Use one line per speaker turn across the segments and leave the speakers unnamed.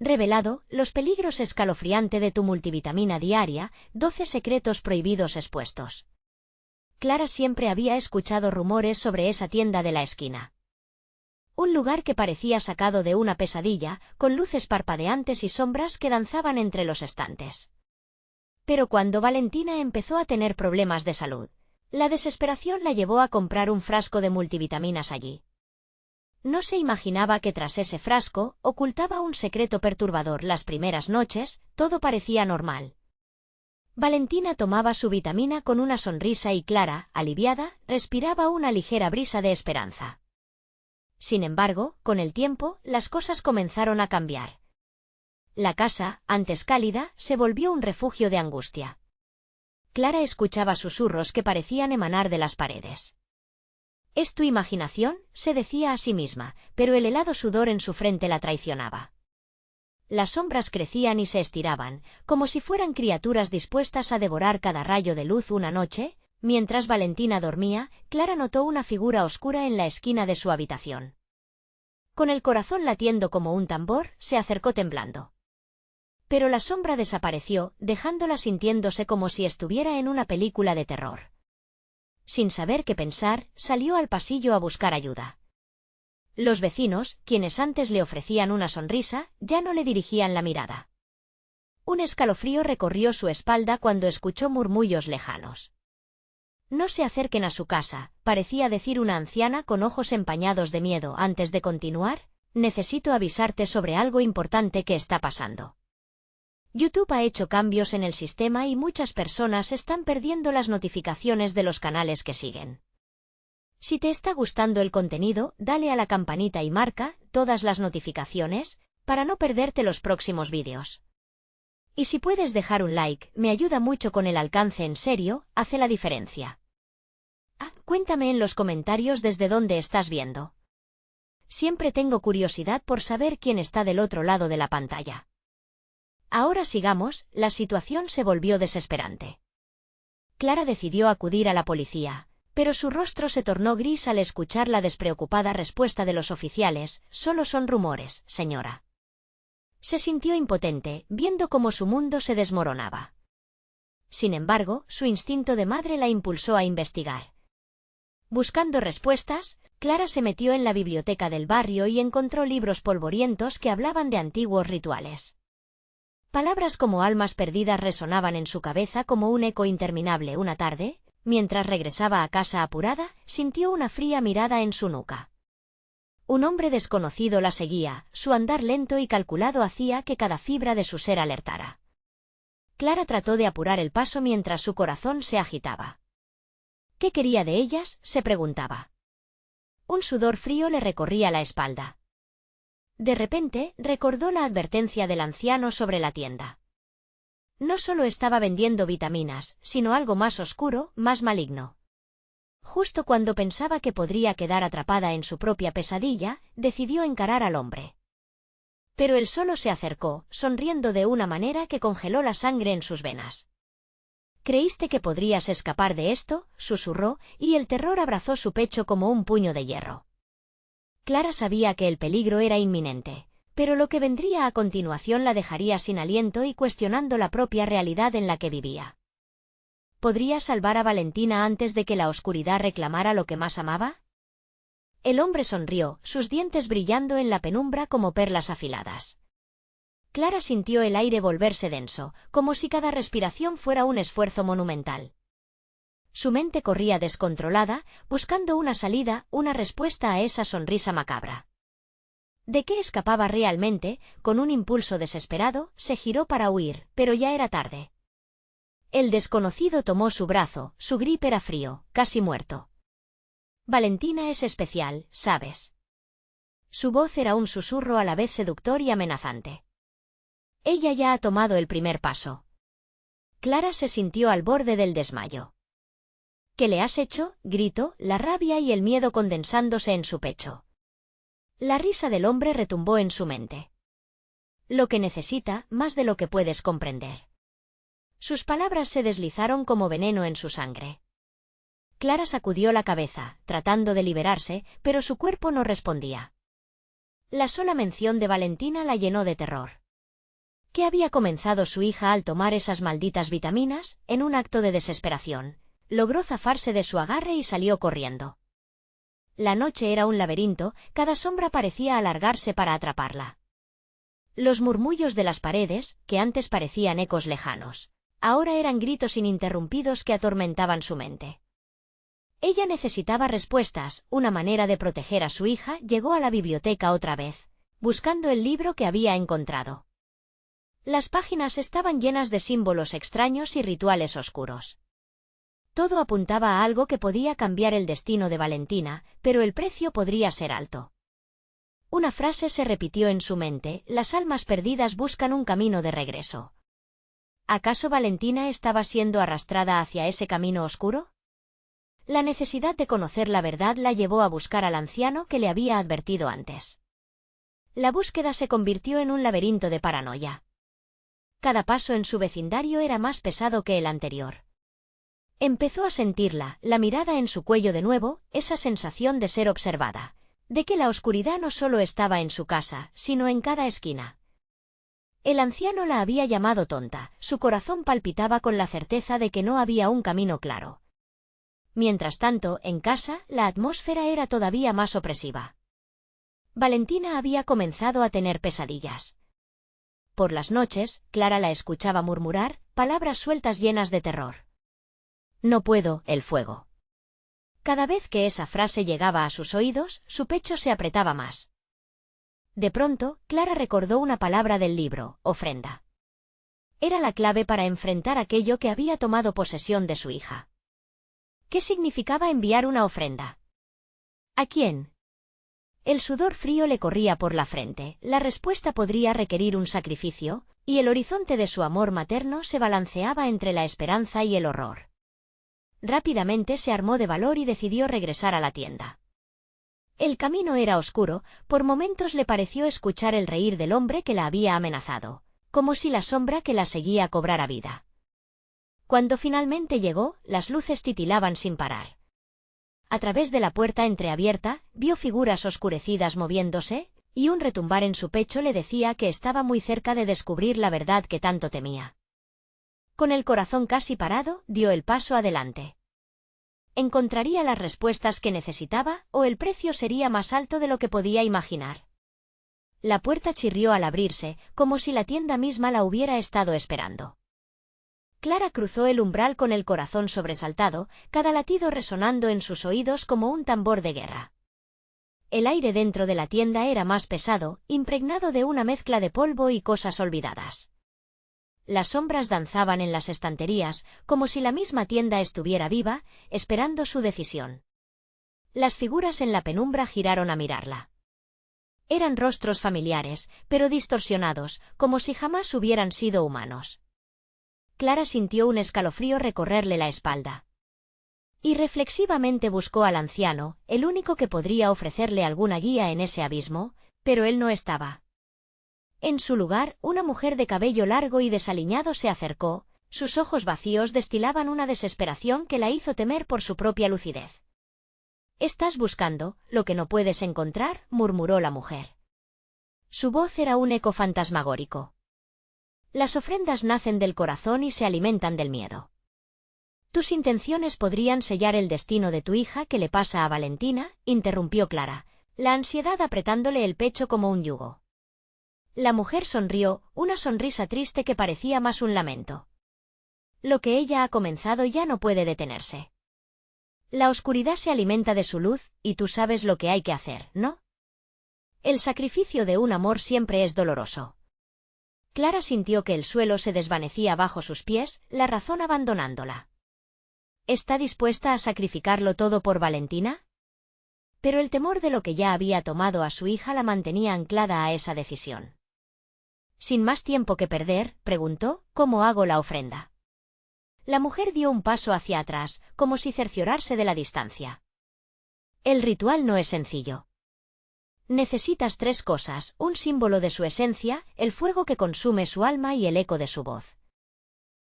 Revelado, los peligros escalofriante de tu multivitamina diaria, 12 secretos prohibidos expuestos. Clara siempre había escuchado rumores sobre esa tienda de la esquina. Un lugar que parecía sacado de una pesadilla, con luces parpadeantes y sombras que danzaban entre los estantes. Pero cuando Valentina empezó a tener problemas de salud, la desesperación la llevó a comprar un frasco de multivitaminas allí. No se imaginaba que tras ese frasco ocultaba un secreto perturbador. Las primeras noches, todo parecía normal. Valentina tomaba su vitamina con una sonrisa y Clara, aliviada, respiraba una ligera brisa de esperanza. Sin embargo, con el tiempo, las cosas comenzaron a cambiar. La casa, antes cálida, se volvió un refugio de angustia. Clara escuchaba susurros que parecían emanar de las paredes. «Es tu imaginación», se decía a sí misma, pero el helado sudor en su frente la traicionaba. Las sombras crecían y se estiraban, como si fueran criaturas dispuestas a devorar cada rayo de luz. Una noche, mientras Valentina dormía, Clara notó una figura oscura en la esquina de su habitación. Con el corazón latiendo como un tambor, se acercó temblando. Pero la sombra desapareció, dejándola sintiéndose como si estuviera en una película de terror. Sin saber qué pensar, salió al pasillo a buscar ayuda. Los vecinos, quienes antes le ofrecían una sonrisa, ya no le dirigían la mirada. Un escalofrío recorrió su espalda cuando escuchó murmullos lejanos. «No se acerquen a su casa», parecía decir una anciana con ojos empañados de miedo. Antes de continuar, necesito avisarte sobre algo importante que está pasando. YouTube ha hecho cambios en el sistema y muchas personas están perdiendo las notificaciones de los canales que siguen. Si te está gustando el contenido, dale a la campanita y marca todas las notificaciones para no perderte los próximos vídeos. Y si puedes dejar un like, me ayuda mucho con el alcance. En serio, hace la diferencia. Cuéntame en los comentarios desde dónde estás viendo. Siempre tengo curiosidad por saber quién está del otro lado de la pantalla. Ahora sigamos. La situación se volvió desesperante. Clara decidió acudir a la policía, pero su rostro se tornó gris al escuchar la despreocupada respuesta de los oficiales: «Solo son rumores, señora». Se sintió impotente, viendo cómo su mundo se desmoronaba. Sin embargo, su instinto de madre la impulsó a investigar. Buscando respuestas, Clara se metió en la biblioteca del barrio y encontró libros polvorientos que hablaban de antiguos rituales. Palabras como almas perdidas resonaban en su cabeza como un eco interminable. Una tarde, mientras regresaba a casa apurada, sintió una fría mirada en su nuca. Un hombre desconocido la seguía, su andar lento y calculado hacía que cada fibra de su ser alertara. Clara trató de apurar el paso mientras su corazón se agitaba. ¿Qué quería de ellas?, se preguntaba. Un sudor frío le recorría la espalda. De repente, recordó la advertencia del anciano sobre la tienda. No solo estaba vendiendo vitaminas, sino algo más oscuro, más maligno. Justo cuando pensaba que podría quedar atrapada en su propia pesadilla, decidió encarar al hombre. Pero él solo se acercó, sonriendo de una manera que congeló la sangre en sus venas. «¿Creíste que podrías escapar de esto?», susurró, y el terror abrazó su pecho como un puño de hierro. Clara sabía que el peligro era inminente, pero lo que vendría a continuación la dejaría sin aliento y cuestionando la propia realidad en la que vivía. ¿Podría salvar a Valentina antes de que la oscuridad reclamara lo que más amaba? El hombre sonrió, sus dientes brillando en la penumbra como perlas afiladas. Clara sintió el aire volverse denso, como si cada respiración fuera un esfuerzo monumental. Su mente corría descontrolada, buscando una salida, una respuesta a esa sonrisa macabra. ¿De qué escapaba realmente? Con un impulso desesperado, se giró para huir, pero ya era tarde. El desconocido tomó su brazo, su grip era frío, casi muerto. «Valentina es especial, ¿sabes?». Su voz era un susurro a la vez seductor y amenazante. «Ella ya ha tomado el primer paso». Clara se sintió al borde del desmayo. «¿Qué le has hecho?», gritó, la rabia y el miedo condensándose en su pecho. La risa del hombre retumbó en su mente. «Lo que necesita, más de lo que puedes comprender». Sus palabras se deslizaron como veneno en su sangre. Clara sacudió la cabeza, tratando de liberarse, pero su cuerpo no respondía. La sola mención de Valentina la llenó de terror. ¿Qué había comenzado su hija al tomar esas malditas vitaminas? En un acto de desesperación, logró zafarse de su agarre y salió corriendo. La noche era un laberinto, cada sombra parecía alargarse para atraparla. Los murmullos de las paredes, que antes parecían ecos lejanos, ahora eran gritos ininterrumpidos que atormentaban su mente. Ella necesitaba respuestas, una manera de proteger a su hija. Llegó a la biblioteca otra vez, buscando el libro que había encontrado. Las páginas estaban llenas de símbolos extraños y rituales oscuros. Todo apuntaba a algo que podía cambiar el destino de Valentina, pero el precio podría ser alto. Una frase se repitió en su mente: las almas perdidas buscan un camino de regreso. ¿Acaso Valentina estaba siendo arrastrada hacia ese camino oscuro? La necesidad de conocer la verdad la llevó a buscar al anciano que le había advertido antes. La búsqueda se convirtió en un laberinto de paranoia. Cada paso en su vecindario era más pesado que el anterior. Empezó a sentirla, la mirada en su cuello de nuevo, esa sensación de ser observada, de que la oscuridad no solo estaba en su casa, sino en cada esquina. El anciano la había llamado tonta, su corazón palpitaba con la certeza de que no había un camino claro. Mientras tanto, en casa, la atmósfera era todavía más opresiva. Valentina había comenzado a tener pesadillas. Por las noches, Clara la escuchaba murmurar palabras sueltas llenas de terror. No puedo, el fuego. Cada vez que esa frase llegaba a sus oídos, su pecho se apretaba más. De pronto, Clara recordó una palabra del libro: ofrenda. Era la clave para enfrentar aquello que había tomado posesión de su hija. ¿Qué significaba enviar una ofrenda? ¿A quién? El sudor frío le corría por la frente. La respuesta podría requerir un sacrificio, y el horizonte de su amor materno se balanceaba entre la esperanza y el horror. Rápidamente se armó de valor y decidió regresar a la tienda. El camino era oscuro, por momentos le pareció escuchar el reír del hombre que la había amenazado, como si la sombra que la seguía cobrara vida. Cuando finalmente llegó, las luces titilaban sin parar. A través de la puerta entreabierta, vio figuras oscurecidas moviéndose, y un retumbar en su pecho le decía que estaba muy cerca de descubrir la verdad que tanto temía. Con el corazón casi parado, dio el paso adelante. ¿Encontraría las respuestas que necesitaba, o el precio sería más alto de lo que podía imaginar? La puerta chirrió al abrirse, como si la tienda misma la hubiera estado esperando. Clara cruzó el umbral con el corazón sobresaltado, cada latido resonando en sus oídos como un tambor de guerra. El aire dentro de la tienda era más pesado, impregnado de una mezcla de polvo y cosas olvidadas. Las sombras danzaban en las estanterías, como si la misma tienda estuviera viva, esperando su decisión. Las figuras en la penumbra giraron a mirarla. Eran rostros familiares, pero distorsionados, como si jamás hubieran sido humanos. Clara sintió un escalofrío recorrerle la espalda. Irreflexivamente buscó al anciano, el único que podría ofrecerle alguna guía en ese abismo, pero él no estaba. En su lugar, una mujer de cabello largo y desaliñado se acercó, sus ojos vacíos destilaban una desesperación que la hizo temer por su propia lucidez. «Estás buscando lo que no puedes encontrar», murmuró la mujer. Su voz era un eco fantasmagórico. Las ofrendas nacen del corazón y se alimentan del miedo. Tus intenciones podrían sellar el destino de tu hija. ¿Qué le pasa a Valentina?, interrumpió Clara, la ansiedad apretándole el pecho como un yugo. La mujer sonrió, una sonrisa triste que parecía más un lamento. Lo que ella ha comenzado ya no puede detenerse. La oscuridad se alimenta de su luz, y tú sabes lo que hay que hacer, ¿no? El sacrificio de un amor siempre es doloroso. Clara sintió que el suelo se desvanecía bajo sus pies, la razón abandonándola. ¿Está dispuesta a sacrificarlo todo por Valentina? Pero el temor de lo que ya había tomado a su hija la mantenía anclada a esa decisión. Sin más tiempo que perder, preguntó: ¿cómo hago la ofrenda? La mujer dio un paso hacia atrás, como si cerciorarse de la distancia. El ritual no es sencillo. Necesitas 3 cosas: un símbolo de su esencia, el fuego que consume su alma y el eco de su voz.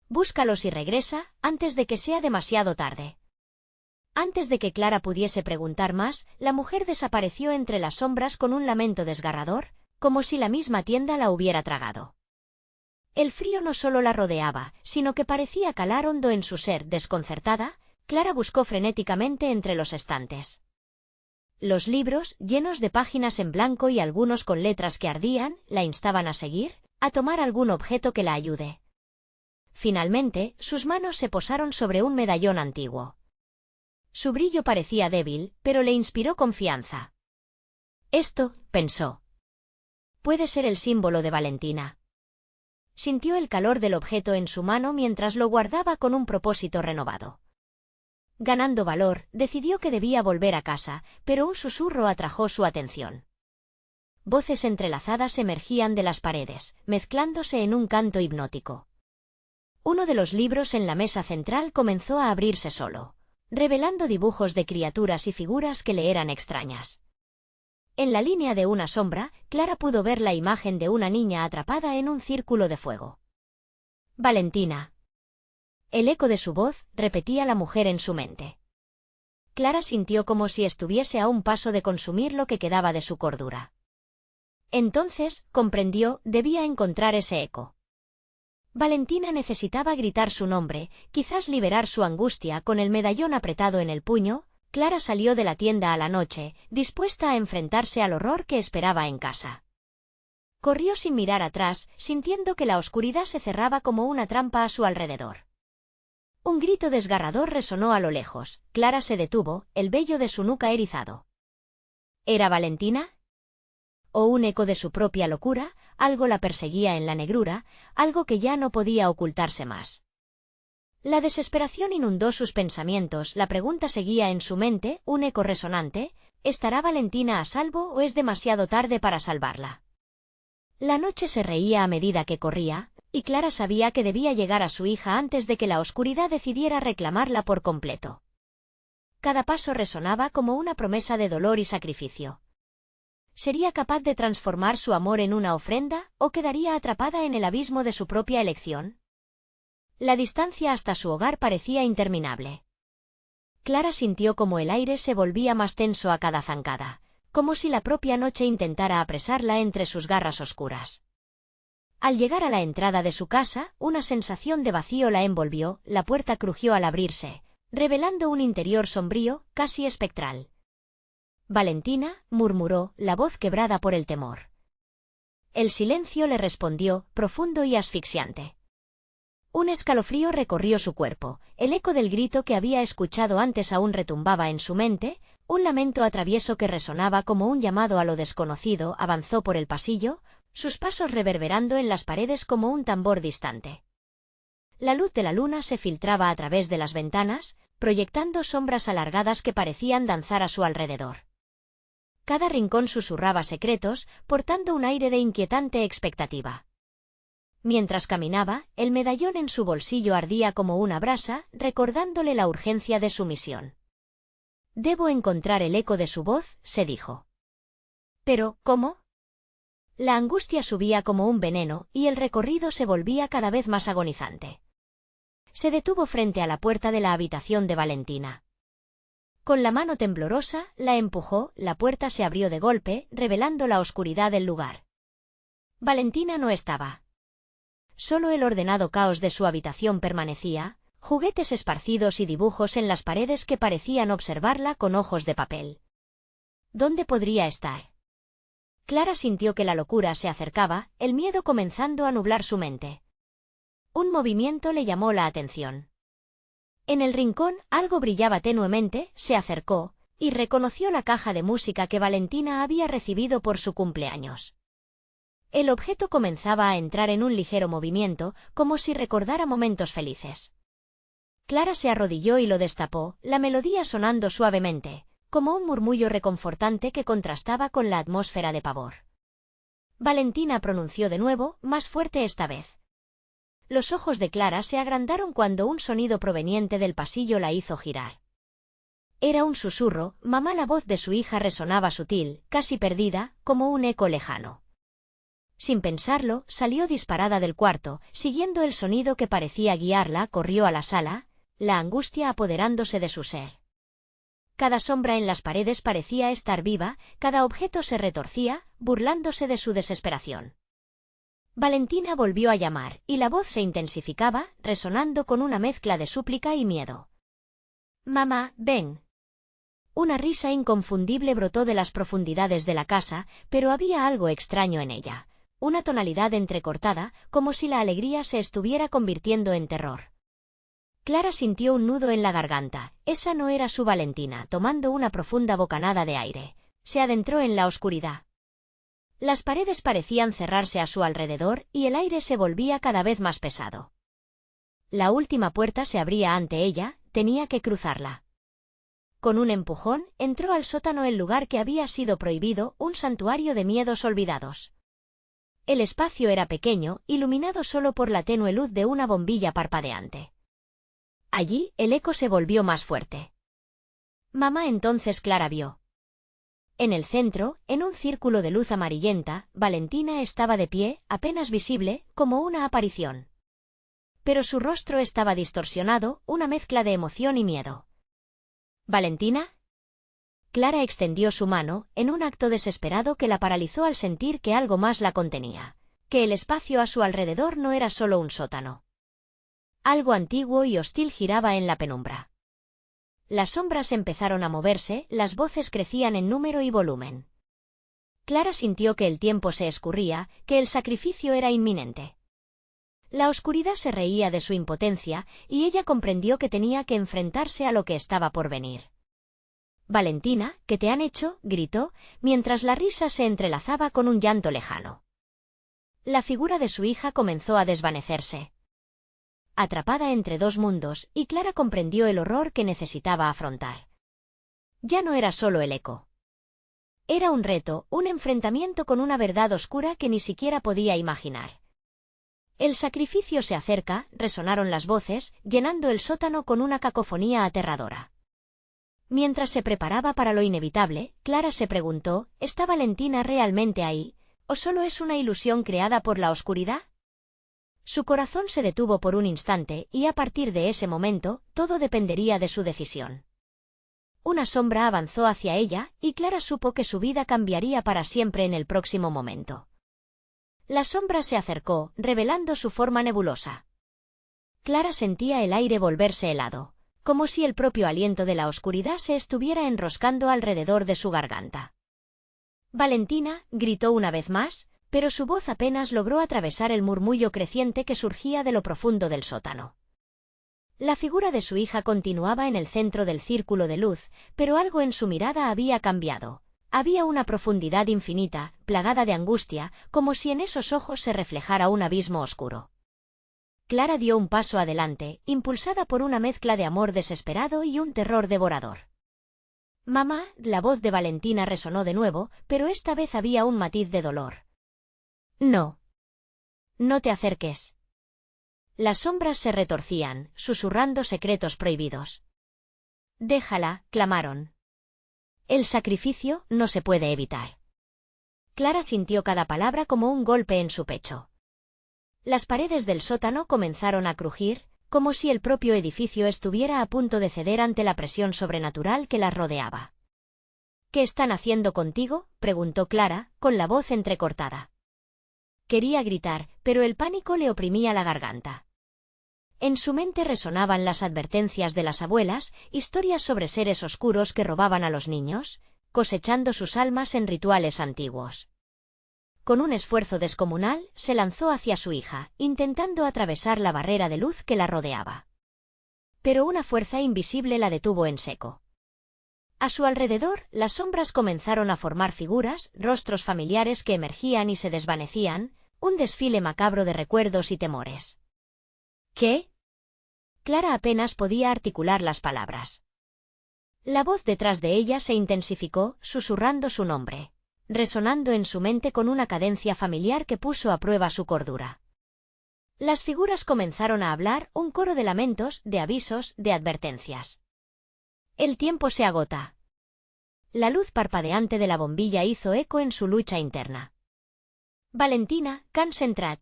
Búscalos y regresa, antes de que sea demasiado tarde. Antes de que Clara pudiese preguntar más, la mujer desapareció entre las sombras con un lamento desgarrador, como si la misma tienda la hubiera tragado. El frío no solo la rodeaba, sino que parecía calar hondo en su ser. Desconcertada, Clara buscó frenéticamente entre los estantes. Los libros, llenos de páginas en blanco y algunos con letras que ardían, la instaban a seguir, a tomar algún objeto que la ayude. Finalmente, sus manos se posaron sobre un medallón antiguo. Su brillo parecía débil, pero le inspiró confianza. Esto, pensó, puede ser el símbolo de Valentina. Sintió el calor del objeto en su mano mientras lo guardaba con un propósito renovado. Ganando valor, decidió que debía volver a casa, pero un susurro atrajo su atención. Voces entrelazadas emergían de las paredes, mezclándose en un canto hipnótico. Uno de los libros en la mesa central comenzó a abrirse solo, revelando dibujos de criaturas y figuras que le eran extrañas. En la línea de una sombra, Clara pudo ver la imagen de una niña atrapada en un círculo de fuego. Valentina. El eco de su voz repetía la mujer en su mente. Clara sintió como si estuviese a un paso de consumir lo que quedaba de su cordura. Entonces, comprendió, debía encontrar ese eco. Valentina necesitaba gritar su nombre, quizás liberar su angustia. Con el medallón apretado en el puño, Clara salió de la tienda a la noche, dispuesta a enfrentarse al horror que esperaba en casa. Corrió sin mirar atrás, sintiendo que la oscuridad se cerraba como una trampa a su alrededor. Un grito desgarrador resonó a lo lejos. Clara se detuvo, el vello de su nuca erizado. ¿Era Valentina? ¿O un eco de su propia locura? Algo la perseguía en la negrura, algo que ya no podía ocultarse más. La desesperación inundó sus pensamientos. La pregunta seguía en su mente, un eco resonante: ¿estará Valentina a salvo o es demasiado tarde para salvarla? La noche se reía a medida que corría, y Clara sabía que debía llegar a su hija antes de que la oscuridad decidiera reclamarla por completo. Cada paso resonaba como una promesa de dolor y sacrificio. ¿Sería capaz de transformar su amor en una ofrenda, o quedaría atrapada en el abismo de su propia elección? La distancia hasta su hogar parecía interminable. Clara sintió como el aire se volvía más tenso a cada zancada, como si la propia noche intentara apresarla entre sus garras oscuras. Al llegar a la entrada de su casa, una sensación de vacío la envolvió. La puerta crujió al abrirse, revelando un interior sombrío, casi espectral. «Valentina», murmuró, la voz quebrada por el temor. El silencio le respondió, profundo y asfixiante. Un escalofrío recorrió su cuerpo, el eco del grito que había escuchado antes aún retumbaba en su mente, un lamento atravieso que resonaba como un llamado a lo desconocido. Avanzó por el pasillo, sus pasos reverberando en las paredes como un tambor distante. La luz de la luna se filtraba a través de las ventanas, proyectando sombras alargadas que parecían danzar a su alrededor. Cada rincón susurraba secretos, portando un aire de inquietante expectativa. Mientras caminaba, el medallón en su bolsillo ardía como una brasa, recordándole la urgencia de su misión. «Debo encontrar el eco de su voz», se dijo. «¿Pero cómo?». La angustia subía como un veneno, y el recorrido se volvía cada vez más agonizante. Se detuvo frente a la puerta de la habitación de Valentina. Con la mano temblorosa, la empujó, la puerta se abrió de golpe, revelando la oscuridad del lugar. Valentina no estaba. Solo el ordenado caos de su habitación permanecía, juguetes esparcidos y dibujos en las paredes que parecían observarla con ojos de papel. ¿Dónde podría estar? Clara sintió que la locura se acercaba, el miedo comenzando a nublar su mente. Un movimiento le llamó la atención. En el rincón, algo brillaba tenuemente. Se acercó, y reconoció la caja de música que Valentina había recibido por su cumpleaños. El objeto comenzaba a entrar en un ligero movimiento, como si recordara momentos felices. Clara se arrodilló y lo destapó, la melodía sonando suavemente, como un murmullo reconfortante que contrastaba con la atmósfera de pavor. Valentina pronunció de nuevo, más fuerte esta vez. Los ojos de Clara se agrandaron cuando un sonido proveniente del pasillo la hizo girar. Era un susurro, mamá. La voz de su hija resonaba sutil, casi perdida, como un eco lejano. Sin pensarlo, salió disparada del cuarto, siguiendo el sonido que parecía guiarla. Corrió a la sala, la angustia apoderándose de su ser. Cada sombra en las paredes parecía estar viva, cada objeto se retorcía, burlándose de su desesperación. Valentina volvió a llamar, y la voz se intensificaba, resonando con una mezcla de súplica y miedo. «Mamá, ven». Una risa inconfundible brotó de las profundidades de la casa, pero había algo extraño en ella. Una tonalidad entrecortada, como si la alegría se estuviera convirtiendo en terror. Clara sintió un nudo en la garganta. Esa no era su Valentina. Tomando una profunda bocanada de aire, se adentró en la oscuridad. Las paredes parecían cerrarse a su alrededor y el aire se volvía cada vez más pesado. La última puerta se abría ante ella, tenía que cruzarla. Con un empujón, entró al sótano, el lugar que había sido prohibido, un santuario de miedos olvidados. El espacio era pequeño, iluminado solo por la tenue luz de una bombilla parpadeante. Allí, el eco se volvió más fuerte. Mamá, entonces Clara vio. En el centro, en un círculo de luz amarillenta, Valentina estaba de pie, apenas visible, como una aparición. Pero su rostro estaba distorsionado, una mezcla de emoción y miedo. ¿Valentina? Clara extendió su mano, en un acto desesperado que la paralizó al sentir que algo más la contenía, que el espacio a su alrededor no era solo un sótano. Algo antiguo y hostil giraba en la penumbra. Las sombras empezaron a moverse, las voces crecían en número y volumen. Clara sintió que el tiempo se escurría, que el sacrificio era inminente. La oscuridad se reía de su impotencia, y ella comprendió que tenía que enfrentarse a lo que estaba por venir. «Valentina, ¿qué te han hecho?», gritó, mientras la risa se entrelazaba con un llanto lejano. La figura de su hija comenzó a desvanecerse. Atrapada entre dos mundos, y Clara comprendió el horror que necesitaba afrontar. Ya no era solo el eco. Era un reto, un enfrentamiento con una verdad oscura que ni siquiera podía imaginar. «El sacrificio se acerca», resonaron las voces, llenando el sótano con una cacofonía aterradora. Mientras se preparaba para lo inevitable, Clara se preguntó, ¿está Valentina realmente ahí, o solo es una ilusión creada por la oscuridad? Su corazón se detuvo por un instante, y a partir de ese momento, todo dependería de su decisión. Una sombra avanzó hacia ella, y Clara supo que su vida cambiaría para siempre en el próximo momento. La sombra se acercó, revelando su forma nebulosa. Clara sentía el aire volverse helado, como si el propio aliento de la oscuridad se estuviera enroscando alrededor de su garganta. «Valentina», gritó una vez más, pero su voz apenas logró atravesar el murmullo creciente que surgía de lo profundo del sótano. La figura de su hija continuaba en el centro del círculo de luz, pero algo en su mirada había cambiado. Había una profundidad infinita, plagada de angustia, como si en esos ojos se reflejara un abismo oscuro. Clara dio un paso adelante, impulsada por una mezcla de amor desesperado y un terror devorador. «Mamá», la voz de Valentina resonó de nuevo, pero esta vez había un matiz de dolor. «No. No te acerques». Las sombras se retorcían, susurrando secretos prohibidos. «Déjala», clamaron. «El sacrificio no se puede evitar». Clara sintió cada palabra como un golpe en su pecho. Las paredes del sótano comenzaron a crujir, como si el propio edificio estuviera a punto de ceder ante la presión sobrenatural que las rodeaba. «¿Qué están haciendo contigo?», preguntó Clara, con la voz entrecortada. Quería gritar, pero el pánico le oprimía la garganta. En su mente resonaban las advertencias de las abuelas, historias sobre seres oscuros que robaban a los niños, cosechando sus almas en rituales antiguos. Con un esfuerzo descomunal, se lanzó hacia su hija, intentando atravesar la barrera de luz que la rodeaba. Pero una fuerza invisible la detuvo en seco. A su alrededor, las sombras comenzaron a formar figuras, rostros familiares que emergían y se desvanecían, un desfile macabro de recuerdos y temores. «¿Qué?». Clara apenas podía articular las palabras. La voz detrás de ella se intensificó, susurrando su nombre, resonando en su mente con una cadencia familiar que puso a prueba su cordura. Las figuras comenzaron a hablar, un coro de lamentos, de avisos, de advertencias. «El tiempo se agota». La luz parpadeante de la bombilla hizo eco en su lucha interna. «Valentina, concentrad.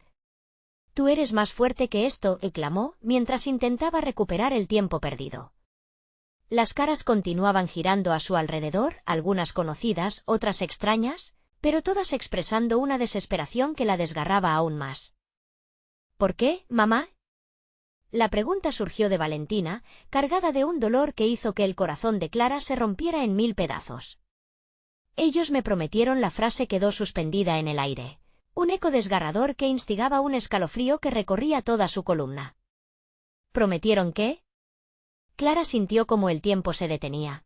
Tú eres más fuerte que esto», exclamó, mientras intentaba recuperar el tiempo perdido. Las caras continuaban girando a su alrededor, algunas conocidas, otras extrañas, pero todas expresando una desesperación que la desgarraba aún más. ¿Por qué, mamá? La pregunta surgió de Valentina, cargada de un dolor que hizo que el corazón de Clara se rompiera en 1000 pedazos. Ellos me prometieron. La frase quedó suspendida en el aire, un eco desgarrador que instigaba un escalofrío que recorría toda su columna. ¿Prometieron qué? Clara sintió como el tiempo se detenía.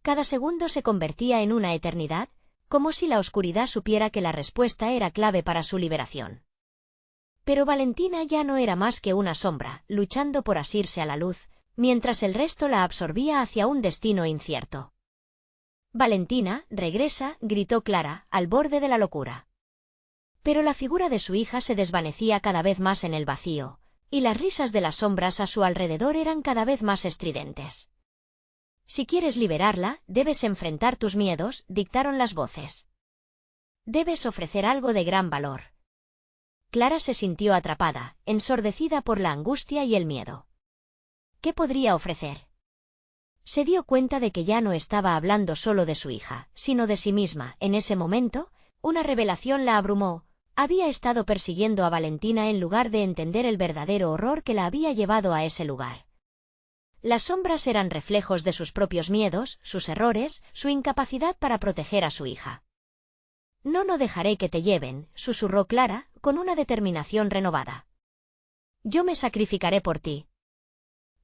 Cada segundo se convertía en una eternidad, como si la oscuridad supiera que la respuesta era clave para su liberación. Pero Valentina ya no era más que una sombra, luchando por asirse a la luz, mientras el resto la absorbía hacia un destino incierto. «Valentina, regresa», gritó Clara, al borde de la locura. Pero la figura de su hija se desvanecía cada vez más en el vacío, y las risas de las sombras a su alrededor eran cada vez más estridentes. «Si quieres liberarla, debes enfrentar tus miedos», dictaron las voces. «Debes ofrecer algo de gran valor». Clara se sintió atrapada, ensordecida por la angustia y el miedo. ¿Qué podría ofrecer? Se dio cuenta de que ya no estaba hablando solo de su hija, sino de sí misma. En ese momento, una revelación la abrumó. Había estado persiguiendo a Valentina en lugar de entender el verdadero horror que la había llevado a ese lugar. Las sombras eran reflejos de sus propios miedos, sus errores, su incapacidad para proteger a su hija. No dejaré que te lleven», susurró Clara, con una determinación renovada. «Yo me sacrificaré por ti».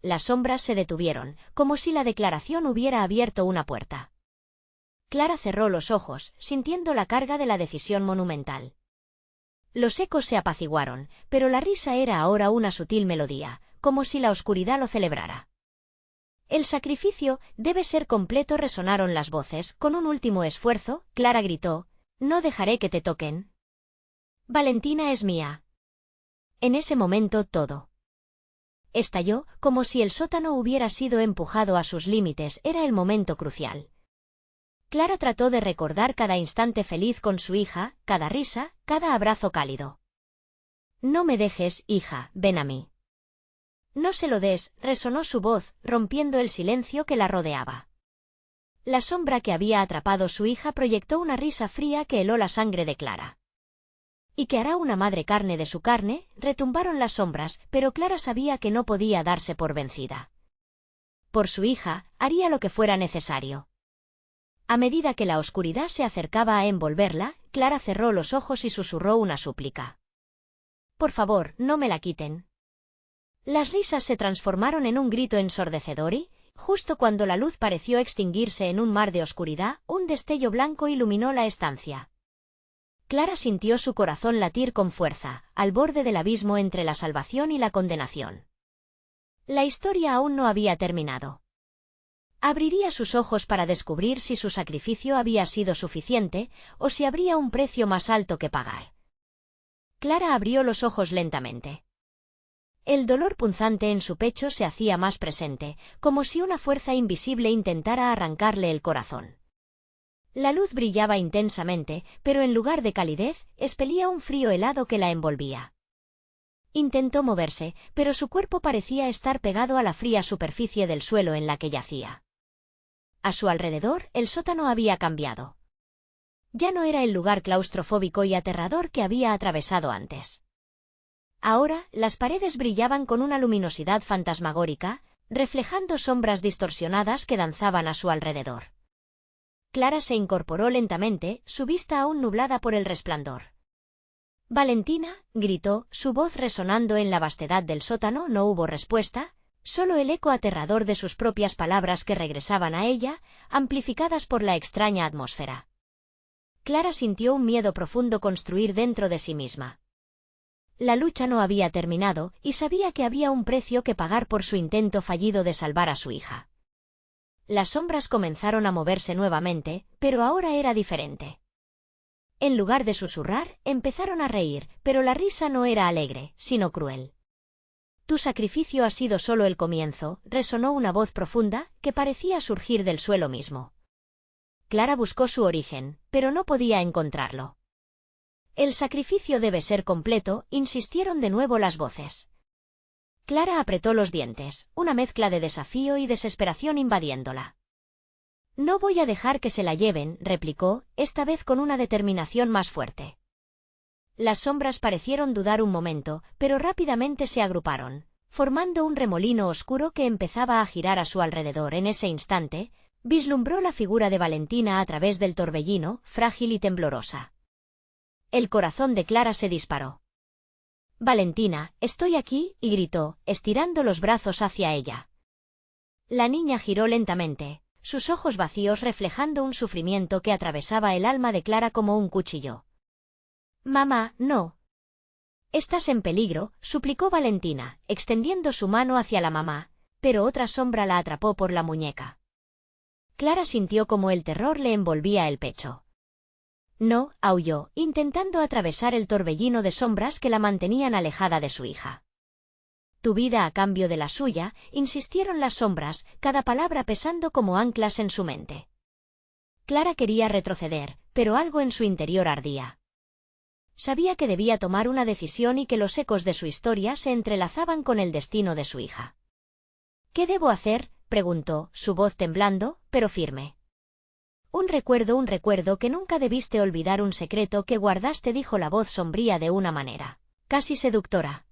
Las sombras se detuvieron, como si la declaración hubiera abierto una puerta. Clara cerró los ojos, sintiendo la carga de la decisión monumental. Los ecos se apaciguaron, pero la risa era ahora una sutil melodía, como si la oscuridad lo celebrara. «El sacrificio debe ser completo», resonaron las voces. Con un último esfuerzo, Clara gritó: «No dejaré que te toquen. Valentina es mía». En ese momento todo estalló, como si el sótano hubiera sido empujado a sus límites. Era el momento crucial. Clara trató de recordar cada instante feliz con su hija, cada risa, cada abrazo cálido. «No me dejes, hija, ven a mí». «No se lo des», resonó su voz, rompiendo el silencio que la rodeaba. La sombra que había atrapado su hija proyectó una risa fría que heló la sangre de Clara. «¿Y qué hará una madre carne de su carne?», retumbaron las sombras, pero Clara sabía que no podía darse por vencida. Por su hija, haría lo que fuera necesario. A medida que la oscuridad se acercaba a envolverla, Clara cerró los ojos y susurró una súplica. «Por favor, no me la quiten». Las risas se transformaron en un grito ensordecedor y, justo cuando la luz pareció extinguirse en un mar de oscuridad, un destello blanco iluminó la estancia. Clara sintió su corazón latir con fuerza, al borde del abismo entre la salvación y la condenación. La historia aún no había terminado. Abriría sus ojos para descubrir si su sacrificio había sido suficiente, o si habría un precio más alto que pagar. Clara abrió los ojos lentamente. El dolor punzante en su pecho se hacía más presente, como si una fuerza invisible intentara arrancarle el corazón. La luz brillaba intensamente, pero en lugar de calidez, expelía un frío helado que la envolvía. Intentó moverse, pero su cuerpo parecía estar pegado a la fría superficie del suelo en la que yacía. A su alrededor, el sótano había cambiado. Ya no era el lugar claustrofóbico y aterrador que había atravesado antes. Ahora, las paredes brillaban con una luminosidad fantasmagórica, reflejando sombras distorsionadas que danzaban a su alrededor. Clara se incorporó lentamente, su vista aún nublada por el resplandor. «Valentina», gritó, su voz resonando en la vastedad del sótano. No hubo respuesta, solo el eco aterrador de sus propias palabras que regresaban a ella, amplificadas por la extraña atmósfera. Clara sintió un miedo profundo construir dentro de sí misma. La lucha no había terminado, y sabía que había un precio que pagar por su intento fallido de salvar a su hija. Las sombras comenzaron a moverse nuevamente, pero ahora era diferente. En lugar de susurrar, empezaron a reír, pero la risa no era alegre, sino cruel. «Tu sacrificio ha sido solo el comienzo», resonó una voz profunda, que parecía surgir del suelo mismo. Clara buscó su origen, pero no podía encontrarlo. «El sacrificio debe ser completo», insistieron de nuevo las voces. Clara apretó los dientes, una mezcla de desafío y desesperación invadiéndola. No voy a dejar que se la lleven, replicó, esta vez con una determinación más fuerte. Las sombras parecieron dudar un momento, pero rápidamente se agruparon, formando un remolino oscuro que empezaba a girar a su alrededor. En ese instante, vislumbró la figura de Valentina a través del torbellino, frágil y temblorosa. El corazón de Clara se disparó. «Valentina, estoy aquí», y gritó, estirando los brazos hacia ella. La niña giró lentamente, sus ojos vacíos reflejando un sufrimiento que atravesaba el alma de Clara como un cuchillo. «Mamá, no». «Estás en peligro», suplicó Valentina, extendiendo su mano hacia la mamá, pero otra sombra la atrapó por la muñeca. Clara sintió como el terror le envolvía el pecho. «No», aulló, intentando atravesar el torbellino de sombras que la mantenían alejada de su hija. «Tu vida a cambio de la suya», insistieron las sombras, cada palabra pesando como anclas en su mente. Clara quería retroceder, pero algo en su interior ardía. Sabía que debía tomar una decisión y que los ecos de su historia se entrelazaban con el destino de su hija. «¿Qué debo hacer?», preguntó, su voz temblando, pero firme. Un recuerdo que nunca debiste olvidar, un secreto que guardaste», dijo la voz sombría de una manera casi seductora.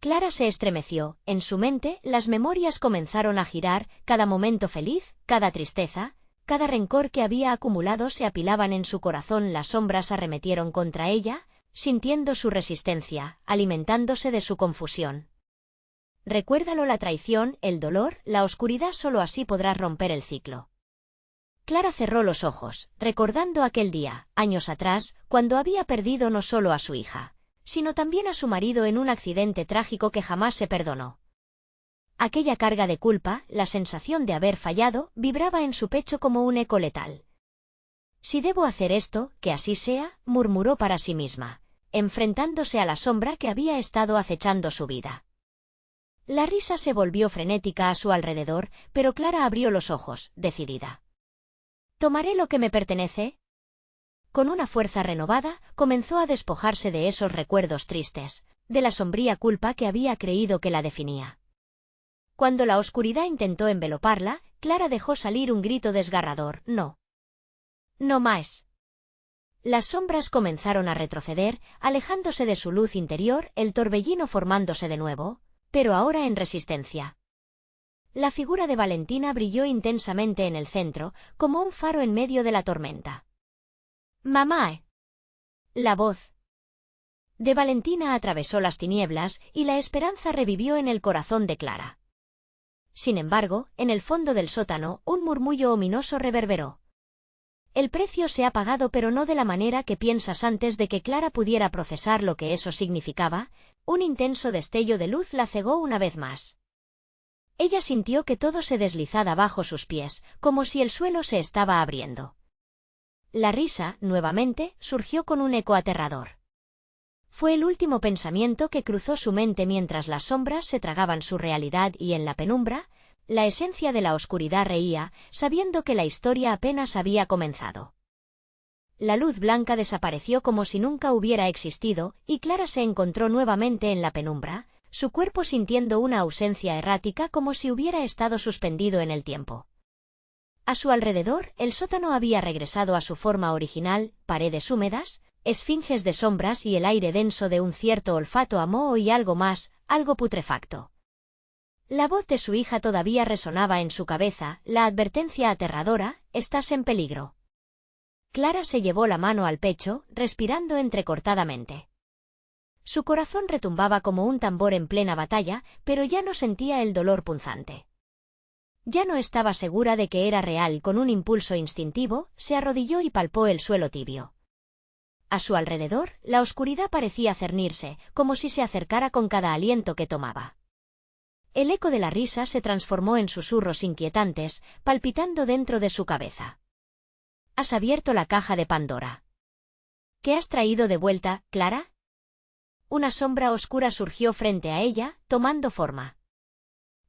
Clara se estremeció, en su mente las memorias comenzaron a girar, cada momento feliz, cada tristeza, cada rencor que había acumulado se apilaban en su corazón. Las sombras arremetieron contra ella, sintiendo su resistencia, alimentándose de su confusión. «Recuérdalo, la traición, el dolor, la oscuridad, solo así podrás romper el ciclo». Clara cerró los ojos, recordando aquel día, años atrás, cuando había perdido no solo a su hija, sino también a su marido en un accidente trágico que jamás se perdonó. Aquella carga de culpa, la sensación de haber fallado, vibraba en su pecho como un eco letal. «Si debo hacer esto, que así sea», murmuró para sí misma, enfrentándose a la sombra que había estado acechando su vida. La risa se volvió frenética a su alrededor, pero Clara abrió los ojos, decidida. «¿Tomaré lo que me pertenece?». Con una fuerza renovada, comenzó a despojarse de esos recuerdos tristes, de la sombría culpa que había creído que la definía. Cuando la oscuridad intentó enveloparla, Clara dejó salir un grito desgarrador: «No. No más». Las sombras comenzaron a retroceder, alejándose de su luz interior, el torbellino formándose de nuevo, pero ahora en resistencia. La figura de Valentina brilló intensamente en el centro, como un faro en medio de la tormenta. «Mamá». La voz de Valentina atravesó las tinieblas y la esperanza revivió en el corazón de Clara. Sin embargo, en el fondo del sótano, un murmullo ominoso reverberó. «El precio se ha pagado, pero no de la manera que piensas». Antes de que Clara pudiera procesar lo que eso significaba, un intenso destello de luz la cegó una vez más. Ella sintió que todo se deslizaba bajo sus pies, como si el suelo se estaba abriendo. La risa, nuevamente, surgió con un eco aterrador. Fue el último pensamiento que cruzó su mente mientras las sombras se tragaban su realidad y en la penumbra, la esencia de la oscuridad reía, sabiendo que la historia apenas había comenzado. La luz blanca desapareció como si nunca hubiera existido, y Clara se encontró nuevamente en la penumbra, su cuerpo sintiendo una ausencia errática como si hubiera estado suspendido en el tiempo. A su alrededor, el sótano había regresado a su forma original, paredes húmedas, esfinges de sombras y el aire denso de un cierto olfato a moho y algo más, algo putrefacto. La voz de su hija todavía resonaba en su cabeza, la advertencia aterradora: «Estás en peligro». Clara se llevó la mano al pecho, respirando entrecortadamente. Su corazón retumbaba como un tambor en plena batalla, pero ya no sentía el dolor punzante. Ya no estaba segura de que era real. Con un impulso instintivo, se arrodilló y palpó el suelo tibio. A su alrededor, la oscuridad parecía cernirse, como si se acercara con cada aliento que tomaba. El eco de la risa se transformó en susurros inquietantes, palpitando dentro de su cabeza. «Has abierto la caja de Pandora». «¿Qué has traído de vuelta, Clara?». Una sombra oscura surgió frente a ella, tomando forma.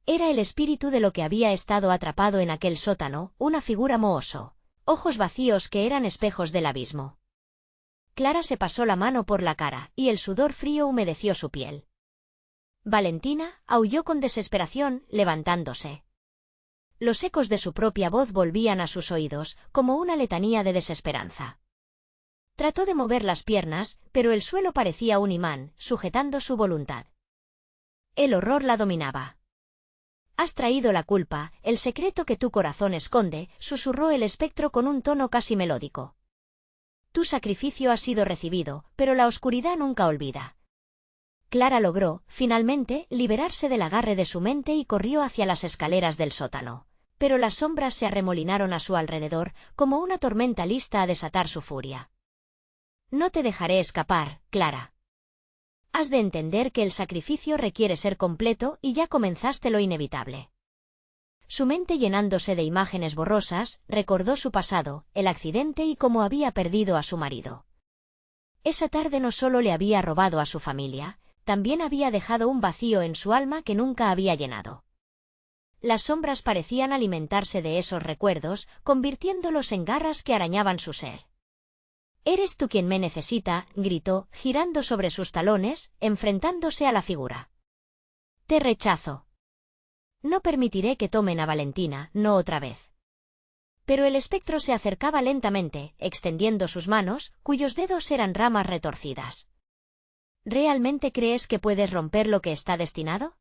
Era el espíritu de lo que había estado atrapado en aquel sótano, una figura mohoso, ojos vacíos que eran espejos del abismo. Clara se pasó la mano por la cara, y el sudor frío humedeció su piel. Valentina aulló con desesperación, levantándose. Los ecos de su propia voz volvían a sus oídos, como una letanía de desesperanza. Trató de mover las piernas, pero el suelo parecía un imán, sujetando su voluntad. El horror la dominaba. «Has traído la culpa, el secreto que tu corazón esconde», susurró el espectro con un tono casi melódico. «Tu sacrificio ha sido recibido, pero la oscuridad nunca olvida». Clara logró, finalmente, liberarse del agarre de su mente y corrió hacia las escaleras del sótano. Pero las sombras se arremolinaron a su alrededor, como una tormenta lista a desatar su furia. «No te dejaré escapar, Clara. Has de entender que el sacrificio requiere ser completo y ya comenzaste lo inevitable». Su mente, llenándose de imágenes borrosas, recordó su pasado, el accidente y cómo había perdido a su marido. Esa tarde no solo le había robado a su familia, también había dejado un vacío en su alma que nunca había llenado. Las sombras parecían alimentarse de esos recuerdos, convirtiéndolos en garras que arañaban su ser. «Eres tú quien me necesita», gritó, girando sobre sus talones, enfrentándose a la figura. «Te rechazo. No permitiré que tomen a Valentina, no otra vez». Pero el espectro se acercaba lentamente, extendiendo sus manos, cuyos dedos eran ramas retorcidas. «¿Realmente crees que puedes romper lo que está destinado?».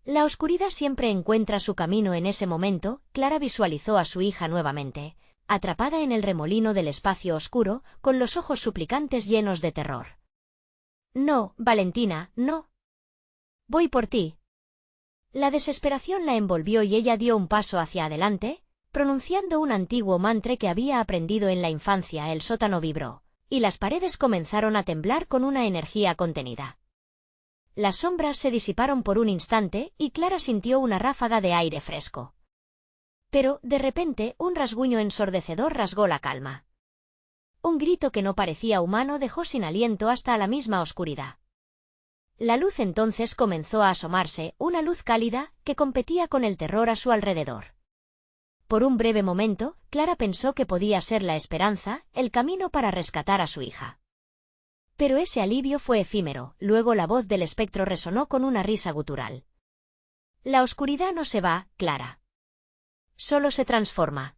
La oscuridad siempre encuentra su camino en ese momento. Clara visualizó a su hija nuevamente, atrapada en el remolino del espacio oscuro, con los ojos suplicantes llenos de terror. «No, Valentina, no. Voy por ti». La desesperación la envolvió y ella dio un paso hacia adelante, pronunciando un antiguo mantra que había aprendido en la infancia. El sótano vibró, y las paredes comenzaron a temblar con una energía contenida. Las sombras se disiparon por un instante y Clara sintió una ráfaga de aire fresco. Pero, de repente, un rasguño ensordecedor rasgó la calma. Un grito que no parecía humano dejó sin aliento hasta la misma oscuridad. La luz entonces comenzó a asomarse, una luz cálida, que competía con el terror a su alrededor. Por un breve momento, Clara pensó que podía ser la esperanza, el camino para rescatar a su hija. Pero ese alivio fue efímero. Luego la voz del espectro resonó con una risa gutural. «La oscuridad no se va, Clara. Solo se transforma».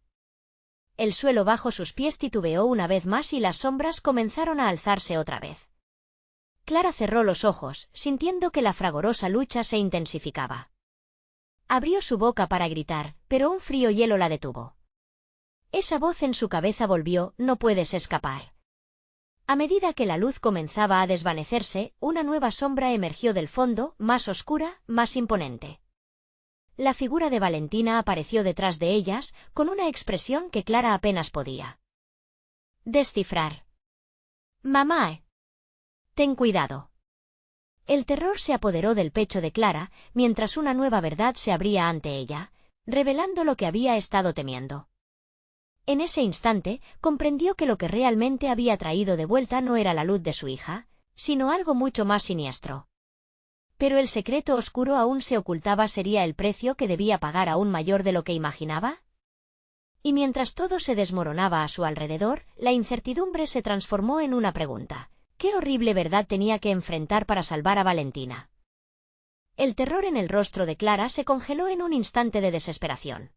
El suelo bajo sus pies titubeó una vez más y las sombras comenzaron a alzarse otra vez. Clara cerró los ojos, sintiendo que la fragorosa lucha se intensificaba. Abrió su boca para gritar, pero un frío hielo la detuvo. Esa voz en su cabeza volvió: «No puedes escapar». A medida que la luz comenzaba a desvanecerse, una nueva sombra emergió del fondo, más oscura, más imponente. La figura de Valentina apareció detrás de ellas, con una expresión que Clara apenas podía descifrar. «Mamá. Ten cuidado». El terror se apoderó del pecho de Clara, mientras una nueva verdad se abría ante ella, revelando lo que había estado temiendo. En ese instante, comprendió que lo que realmente había traído de vuelta no era la luz de su hija, sino algo mucho más siniestro. Pero el secreto oscuro aún se ocultaba. ¿Sería el precio que debía pagar aún mayor de lo que imaginaba? Y mientras todo se desmoronaba a su alrededor, la incertidumbre se transformó en una pregunta. ¿Qué horrible verdad tenía que enfrentar para salvar a Valentina? El terror en el rostro de Clara se congeló en un instante de desesperación.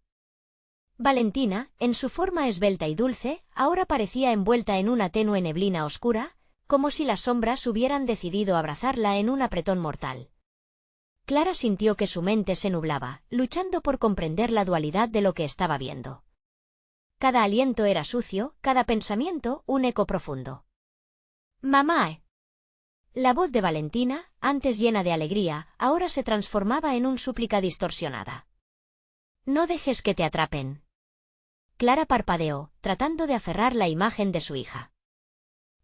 Valentina, en su forma esbelta y dulce, ahora parecía envuelta en una tenue neblina oscura, como si las sombras hubieran decidido abrazarla en un apretón mortal. Clara sintió que su mente se nublaba, luchando por comprender la dualidad de lo que estaba viendo. Cada aliento era sucio, cada pensamiento un eco profundo. «Mamá». La voz de Valentina, antes llena de alegría, ahora se transformaba en una súplica distorsionada. «No dejes que te atrapen». Clara parpadeó, tratando de aferrar la imagen de su hija.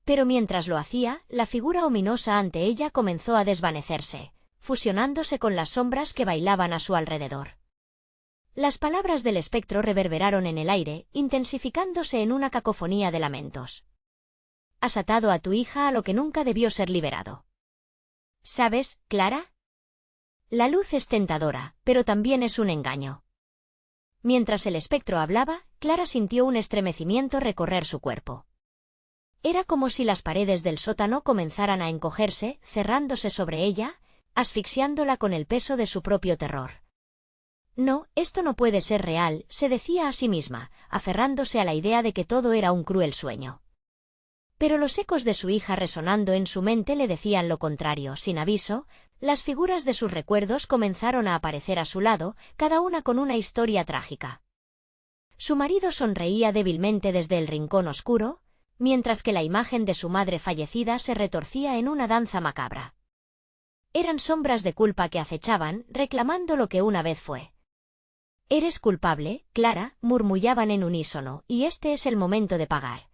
Pero mientras lo hacía, la figura ominosa ante ella comenzó a desvanecerse, fusionándose con las sombras que bailaban a su alrededor. Las palabras del espectro reverberaron en el aire, intensificándose en una cacofonía de lamentos. «Has atado a tu hija a lo que nunca debió ser liberado. ¿Sabes, Clara? La luz es tentadora, pero también es un engaño». Mientras el espectro hablaba, Clara sintió un estremecimiento recorrer su cuerpo. Era como si las paredes del sótano comenzaran a encogerse, cerrándose sobre ella, asfixiándola con el peso de su propio terror. No, esto no puede ser real, se decía a sí misma, aferrándose a la idea de que todo era un cruel sueño. Pero los ecos de su hija resonando en su mente le decían lo contrario. Sin aviso, las figuras de sus recuerdos comenzaron a aparecer a su lado, cada una con una historia trágica. Su marido sonreía débilmente desde el rincón oscuro, mientras que la imagen de su madre fallecida se retorcía en una danza macabra. Eran sombras de culpa que acechaban, reclamando lo que una vez fue. «Eres culpable, Clara», murmullaban en unísono, «y este es el momento de pagar».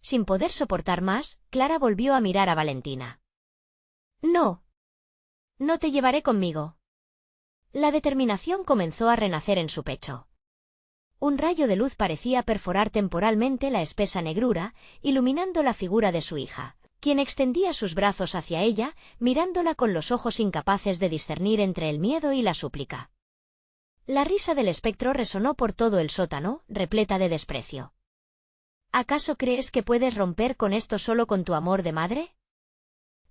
Sin poder soportar más, Clara volvió a mirar a Valentina. «No. No te llevaré conmigo». La determinación comenzó a renacer en su pecho. Un rayo de luz parecía perforar temporalmente la espesa negrura, iluminando la figura de su hija, quien extendía sus brazos hacia ella, mirándola con los ojos incapaces de discernir entre el miedo y la súplica. La risa del espectro resonó por todo el sótano, repleta de desprecio. ¿Acaso crees que puedes romper con esto solo con tu amor de madre?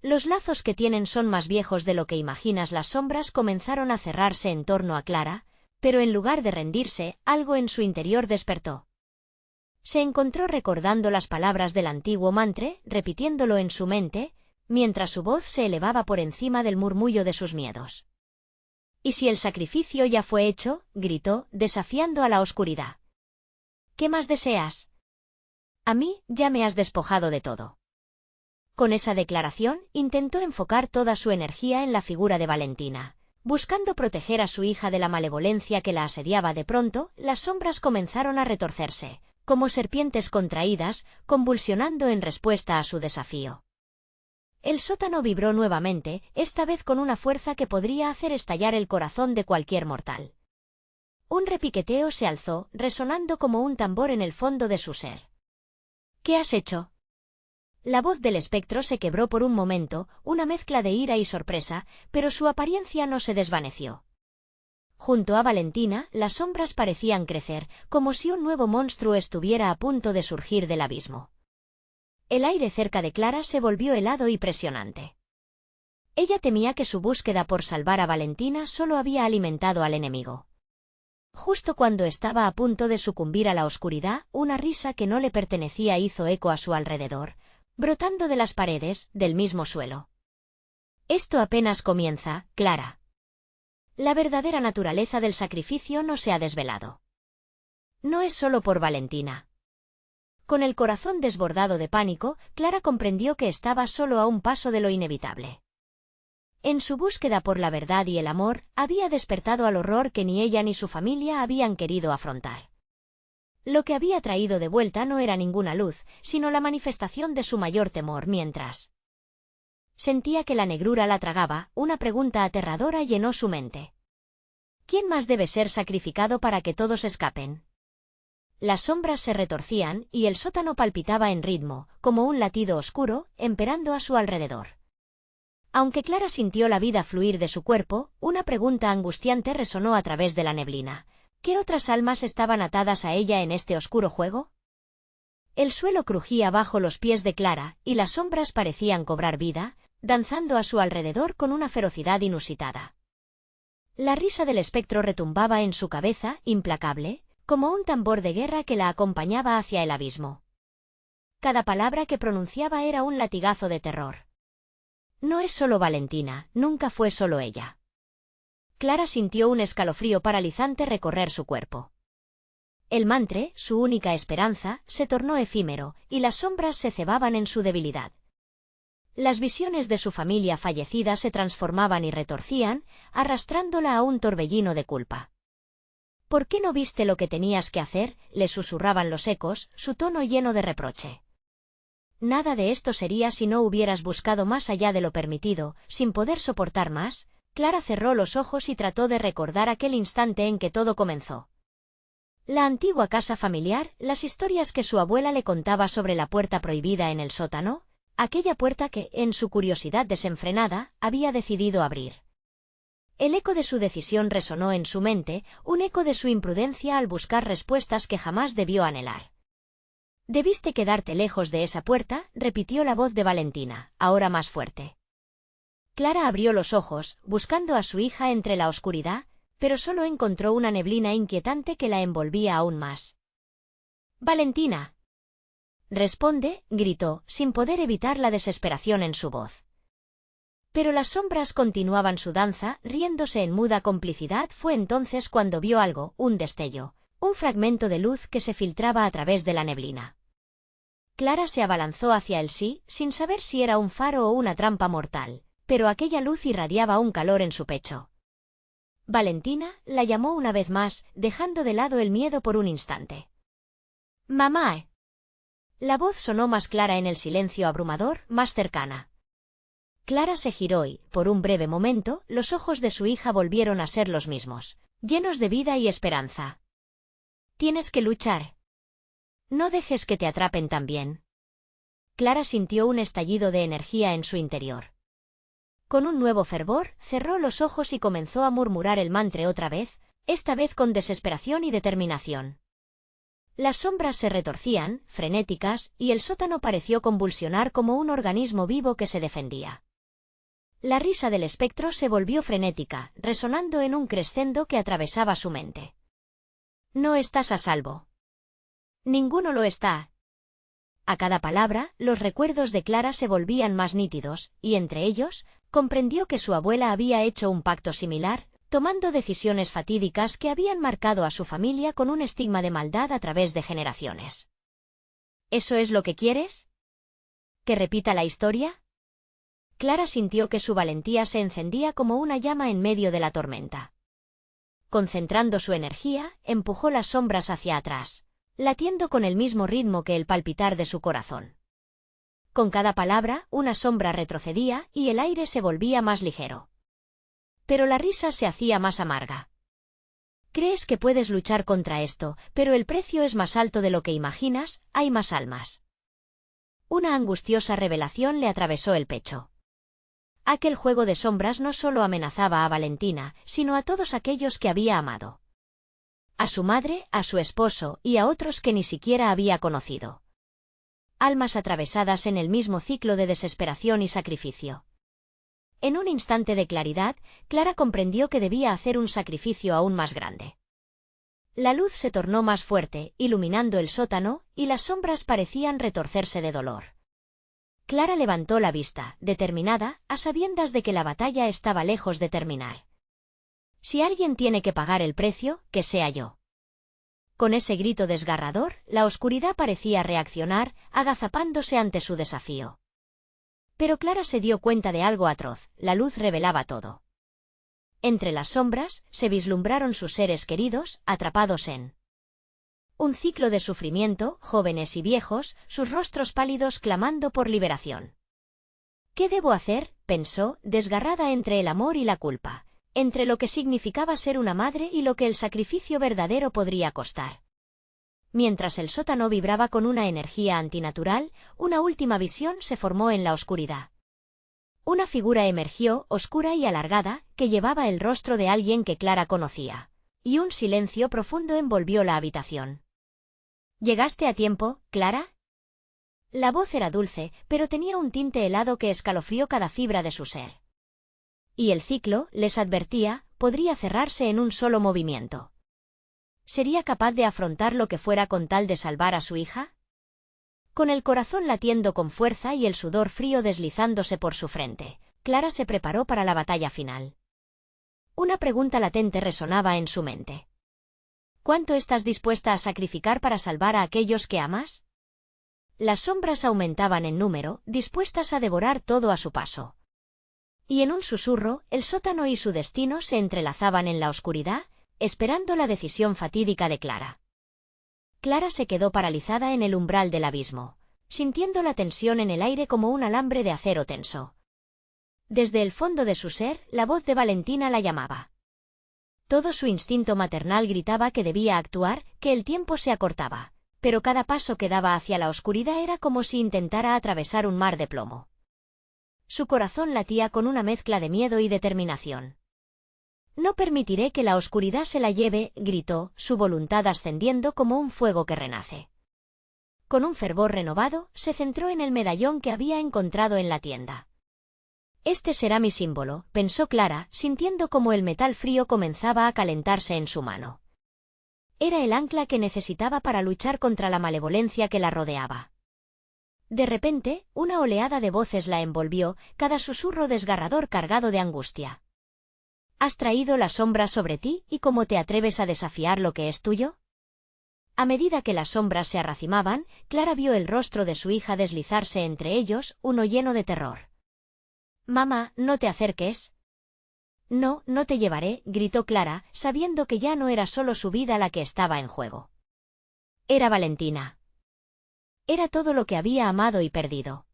Los lazos que tienen son más viejos de lo que imaginas. Las sombras comenzaron a cerrarse en torno a Clara, pero en lugar de rendirse, algo en su interior despertó. Se encontró recordando las palabras del antiguo mantra, repitiéndolo en su mente, mientras su voz se elevaba por encima del murmullo de sus miedos. «¿Y si el sacrificio ya fue hecho?», gritó, desafiando a la oscuridad. «¿Qué más deseas? A mí ya me has despojado de todo». Con esa declaración, intentó enfocar toda su energía en la figura de Valentina. Buscando proteger a su hija de la malevolencia que la asediaba. De pronto, las sombras comenzaron a retorcerse, como serpientes contraídas, convulsionando en respuesta a su desafío. El sótano vibró nuevamente, esta vez con una fuerza que podría hacer estallar el corazón de cualquier mortal. Un repiqueteo se alzó, resonando como un tambor en el fondo de su ser. «¿Qué has hecho?». La voz del espectro se quebró por un momento, una mezcla de ira y sorpresa, pero su apariencia no se desvaneció. Junto a Valentina, las sombras parecían crecer, como si un nuevo monstruo estuviera a punto de surgir del abismo. El aire cerca de Clara se volvió helado y presionante. Ella temía que su búsqueda por salvar a Valentina solo había alimentado al enemigo. Justo cuando estaba a punto de sucumbir a la oscuridad, una risa que no le pertenecía hizo eco a su alrededor, brotando de las paredes, del mismo suelo. «Esto apenas comienza, Clara. La verdadera naturaleza del sacrificio no se ha desvelado. No es solo por Valentina». Con el corazón desbordado de pánico, Clara comprendió que estaba solo a un paso de lo inevitable. En su búsqueda por la verdad y el amor, había despertado al horror que ni ella ni su familia habían querido afrontar. Lo que había traído de vuelta no era ninguna luz, sino la manifestación de su mayor temor. Mientras sentía que la negrura la tragaba, una pregunta aterradora llenó su mente. ¿Quién más debe ser sacrificado para que todos escapen? Las sombras se retorcían, y el sótano palpitaba en ritmo, como un latido oscuro, emperando a su alrededor. Aunque Clara sintió la vida fluir de su cuerpo, una pregunta angustiante resonó a través de la neblina. ¿Qué otras almas estaban atadas a ella en este oscuro juego? El suelo crujía bajo los pies de Clara, y las sombras parecían cobrar vida, danzando a su alrededor con una ferocidad inusitada. La risa del espectro retumbaba en su cabeza, implacable, como un tambor de guerra que la acompañaba hacia el abismo. Cada palabra que pronunciaba era un latigazo de terror. No es solo Valentina, nunca fue solo ella. Clara sintió un escalofrío paralizante recorrer su cuerpo. El mantra, su única esperanza, se tornó efímero, y las sombras se cebaban en su debilidad. Las visiones de su familia fallecida se transformaban y retorcían, arrastrándola a un torbellino de culpa. «¿Por qué no viste lo que tenías que hacer?», le susurraban los ecos, su tono lleno de reproche. «Nada de esto sería si no hubieras buscado más allá de lo permitido». Sin poder soportar más, Clara cerró los ojos y trató de recordar aquel instante en que todo comenzó. La antigua casa familiar, las historias que su abuela le contaba sobre la puerta prohibida en el sótano, aquella puerta que, en su curiosidad desenfrenada, había decidido abrir. El eco de su decisión resonó en su mente, un eco de su imprudencia al buscar respuestas que jamás debió anhelar. «Debiste quedarte lejos de esa puerta», repitió la voz de Valentina, ahora más fuerte. Clara abrió los ojos, buscando a su hija entre la oscuridad, pero solo encontró una neblina inquietante que la envolvía aún más. «Valentina». «Responde», gritó, sin poder evitar la desesperación en su voz. Pero las sombras continuaban su danza, riéndose en muda complicidad. Fue entonces cuando vio algo, un destello, un fragmento de luz que se filtraba a través de la neblina. Clara se abalanzó hacia él sin saber si era un faro o una trampa mortal, pero aquella luz irradiaba un calor en su pecho. Valentina la llamó una vez más, dejando de lado el miedo por un instante. «Mamá». La voz sonó más clara en el silencio abrumador, más cercana. Clara se giró y, por un breve momento, los ojos de su hija volvieron a ser los mismos, llenos de vida y esperanza. «Tienes que luchar. No dejes que te atrapen también». Clara sintió un estallido de energía en su interior. Con un nuevo fervor, cerró los ojos y comenzó a murmurar el mantra otra vez, esta vez con desesperación y determinación. Las sombras se retorcían, frenéticas, y el sótano pareció convulsionar como un organismo vivo que se defendía. La risa del espectro se volvió frenética, resonando en un crescendo que atravesaba su mente. «No estás a salvo». «Ninguno lo está». A cada palabra, los recuerdos de Clara se volvían más nítidos, y entre ellos, comprendió que su abuela había hecho un pacto similar, tomando decisiones fatídicas que habían marcado a su familia con un estigma de maldad a través de generaciones. «¿Eso es lo que quieres? ¿Que repita la historia?» Clara sintió que su valentía se encendía como una llama en medio de la tormenta. Concentrando su energía, empujó las sombras hacia atrás, latiendo con el mismo ritmo que el palpitar de su corazón. Con cada palabra, una sombra retrocedía y el aire se volvía más ligero. Pero la risa se hacía más amarga. «Crees que puedes luchar contra esto, pero el precio es más alto de lo que imaginas, hay más almas». Una angustiosa revelación le atravesó el pecho. Aquel juego de sombras no solo amenazaba a Valentina, sino a todos aquellos que había amado. A su madre, a su esposo y a otros que ni siquiera había conocido. Almas atravesadas en el mismo ciclo de desesperación y sacrificio. En un instante de claridad, Clara comprendió que debía hacer un sacrificio aún más grande. La luz se tornó más fuerte, iluminando el sótano, y las sombras parecían retorcerse de dolor. Clara levantó la vista, determinada, a sabiendas de que la batalla estaba lejos de terminar. «Si alguien tiene que pagar el precio, que sea yo». Con ese grito desgarrador, la oscuridad parecía reaccionar, agazapándose ante su desafío. Pero Clara se dio cuenta de algo atroz, la luz revelaba todo. Entre las sombras, se vislumbraron sus seres queridos, atrapados en un ciclo de sufrimiento, jóvenes y viejos, sus rostros pálidos clamando por liberación. «¿Qué debo hacer?», pensó, desgarrada entre el amor y la culpa, entre lo que significaba ser una madre y lo que el sacrificio verdadero podría costar. Mientras el sótano vibraba con una energía antinatural, una última visión se formó en la oscuridad. Una figura emergió, oscura y alargada, que llevaba el rostro de alguien que Clara conocía, y un silencio profundo envolvió la habitación. «¿Llegaste a tiempo, Clara?». La voz era dulce, pero tenía un tinte helado que escalofrió cada fibra de su ser. Y el ciclo, les advertía, podría cerrarse en un solo movimiento. ¿Sería capaz de afrontar lo que fuera con tal de salvar a su hija? Con el corazón latiendo con fuerza y el sudor frío deslizándose por su frente, Clara se preparó para la batalla final. Una pregunta latente resonaba en su mente. ¿Cuánto estás dispuesta a sacrificar para salvar a aquellos que amas? Las sombras aumentaban en número, dispuestas a devorar todo a su paso. Y en un susurro, el sótano y su destino se entrelazaban en la oscuridad, esperando la decisión fatídica de Clara. Clara se quedó paralizada en el umbral del abismo, sintiendo la tensión en el aire como un alambre de acero tenso. Desde el fondo de su ser, la voz de Valentina la llamaba. Todo su instinto maternal gritaba que debía actuar, que el tiempo se acortaba, pero cada paso que daba hacia la oscuridad era como si intentara atravesar un mar de plomo. Su corazón latía con una mezcla de miedo y determinación. «No permitiré que la oscuridad se la lleve», gritó, su voluntad ascendiendo como un fuego que renace. Con un fervor renovado, se centró en el medallón que había encontrado en la tienda. Este será mi símbolo, pensó Clara, sintiendo como el metal frío comenzaba a calentarse en su mano. Era el ancla que necesitaba para luchar contra la malevolencia que la rodeaba. De repente, una oleada de voces la envolvió, cada susurro desgarrador cargado de angustia. ¿Has traído la sombra sobre ti y cómo te atreves a desafiar lo que es tuyo? A medida que las sombras se arracimaban, Clara vio el rostro de su hija deslizarse entre ellos, uno lleno de terror. «Mamá, no te acerques». «No, no te llevaré», gritó Clara, sabiendo que ya no era solo su vida la que estaba en juego. Era Valentina. Era todo lo que había amado y perdido.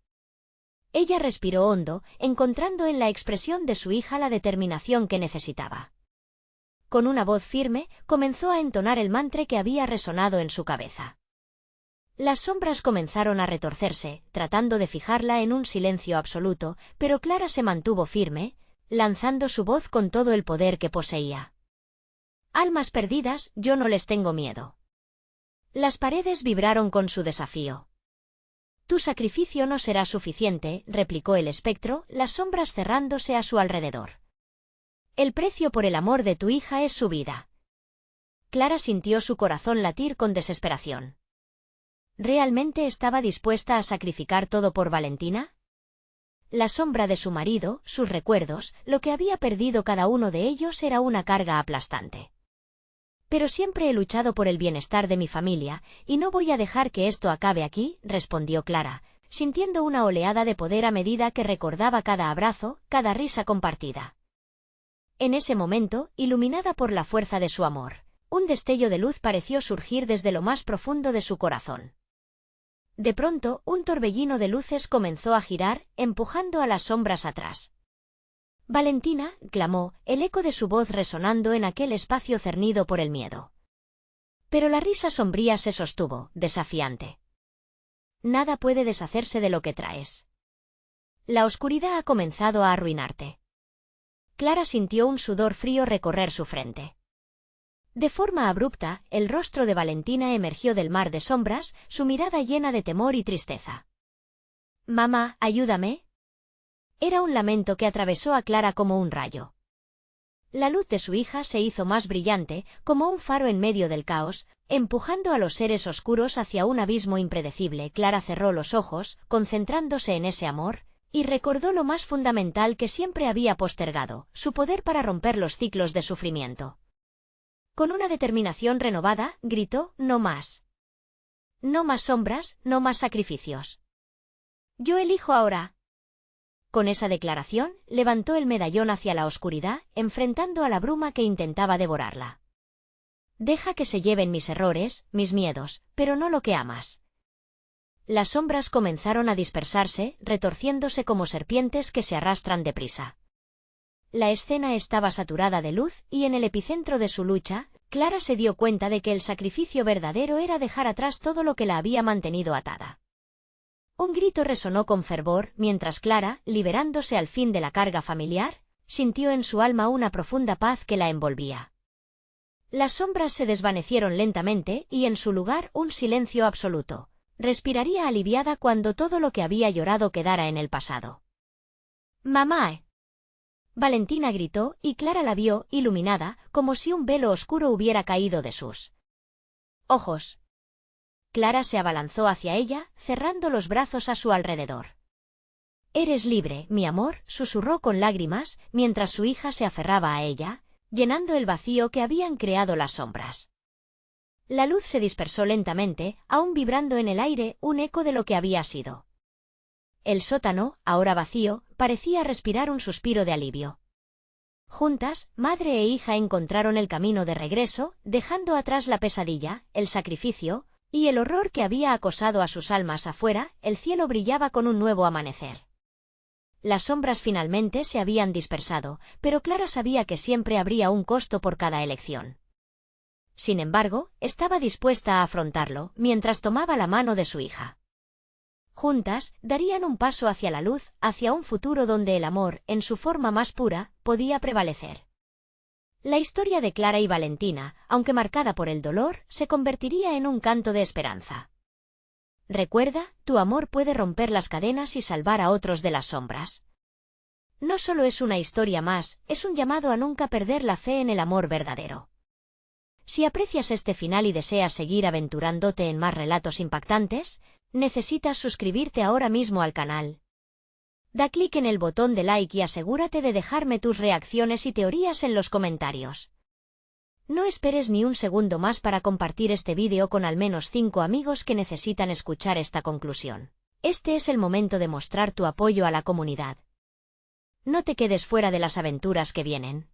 Ella respiró hondo, encontrando en la expresión de su hija la determinación que necesitaba. Con una voz firme, comenzó a entonar el mantra que había resonado en su cabeza. Las sombras comenzaron a retorcerse, tratando de fijarla en un silencio absoluto, pero Clara se mantuvo firme, lanzando su voz con todo el poder que poseía. «Almas perdidas, yo no les tengo miedo». Las paredes vibraron con su desafío. «Tu sacrificio no será suficiente», replicó el espectro, las sombras cerrándose a su alrededor. «El precio por el amor de tu hija es su vida». Clara sintió su corazón latir con desesperación. ¿Realmente estaba dispuesta a sacrificar todo por Valentina? La sombra de su marido, sus recuerdos, lo que había perdido cada uno de ellos era una carga aplastante. «Pero siempre he luchado por el bienestar de mi familia, y no voy a dejar que esto acabe aquí», respondió Clara, sintiendo una oleada de poder a medida que recordaba cada abrazo, cada risa compartida. En ese momento, iluminada por la fuerza de su amor, un destello de luz pareció surgir desde lo más profundo de su corazón. De pronto, un torbellino de luces comenzó a girar, empujando a las sombras atrás. «Valentina», clamó, el eco de su voz resonando en aquel espacio cernido por el miedo. Pero la risa sombría se sostuvo, desafiante. «Nada puede deshacerse de lo que traes. La oscuridad ha comenzado a arruinarte». Clara sintió un sudor frío recorrer su frente. De forma abrupta, el rostro de Valentina emergió del mar de sombras, su mirada llena de temor y tristeza. «Mamá, ayúdame». Era un lamento que atravesó a Clara como un rayo. La luz de su hija se hizo más brillante, como un faro en medio del caos, empujando a los seres oscuros hacia un abismo impredecible. Clara cerró los ojos, concentrándose en ese amor, y recordó lo más fundamental que siempre había postergado, su poder para romper los ciclos de sufrimiento. Con una determinación renovada, gritó: «No más. No más sombras, no más sacrificios. Yo elijo ahora». Con esa declaración, levantó el medallón hacia la oscuridad, enfrentando a la bruma que intentaba devorarla. «Deja que se lleven mis errores, mis miedos, pero no lo que amas». Las sombras comenzaron a dispersarse, retorciéndose como serpientes que se arrastran deprisa. La escena estaba saturada de luz, y en el epicentro de su lucha, Clara se dio cuenta de que el sacrificio verdadero era dejar atrás todo lo que la había mantenido atada. Un grito resonó con fervor, mientras Clara, liberándose al fin de la carga familiar, sintió en su alma una profunda paz que la envolvía. Las sombras se desvanecieron lentamente, y en su lugar un silencio absoluto. Respiraría aliviada cuando todo lo que había llorado quedara en el pasado. «¡Mamá!», Valentina gritó, y Clara la vio, iluminada, como si un velo oscuro hubiera caído de sus ojos. Clara se abalanzó hacia ella, cerrando los brazos a su alrededor. «Eres libre, mi amor», susurró con lágrimas, mientras su hija se aferraba a ella, llenando el vacío que habían creado las sombras. La luz se dispersó lentamente, aún vibrando en el aire un eco de lo que había sido. El sótano, ahora vacío, parecía respirar un suspiro de alivio. Juntas, madre e hija encontraron el camino de regreso, dejando atrás la pesadilla, el sacrificio, y el horror que había acosado a sus almas afuera. El cielo brillaba con un nuevo amanecer. Las sombras finalmente se habían dispersado, pero Clara sabía que siempre habría un costo por cada elección. Sin embargo, estaba dispuesta a afrontarlo, mientras tomaba la mano de su hija. Juntas, darían un paso hacia la luz, hacia un futuro donde el amor, en su forma más pura, podía prevalecer. La historia de Clara y Valentina, aunque marcada por el dolor, se convertiría en un canto de esperanza. Recuerda, tu amor puede romper las cadenas y salvar a otros de las sombras. No solo es una historia más, es un llamado a nunca perder la fe en el amor verdadero. Si aprecias este final y deseas seguir aventurándote en más relatos impactantes, necesitas suscribirte ahora mismo al canal. Da clic en el botón de like y asegúrate de dejarme tus reacciones y teorías en los comentarios. No esperes ni un segundo más para compartir este vídeo con al menos 5 amigos que necesitan escuchar esta conclusión. Este es el momento de mostrar tu apoyo a la comunidad. No te quedes fuera de las aventuras que vienen.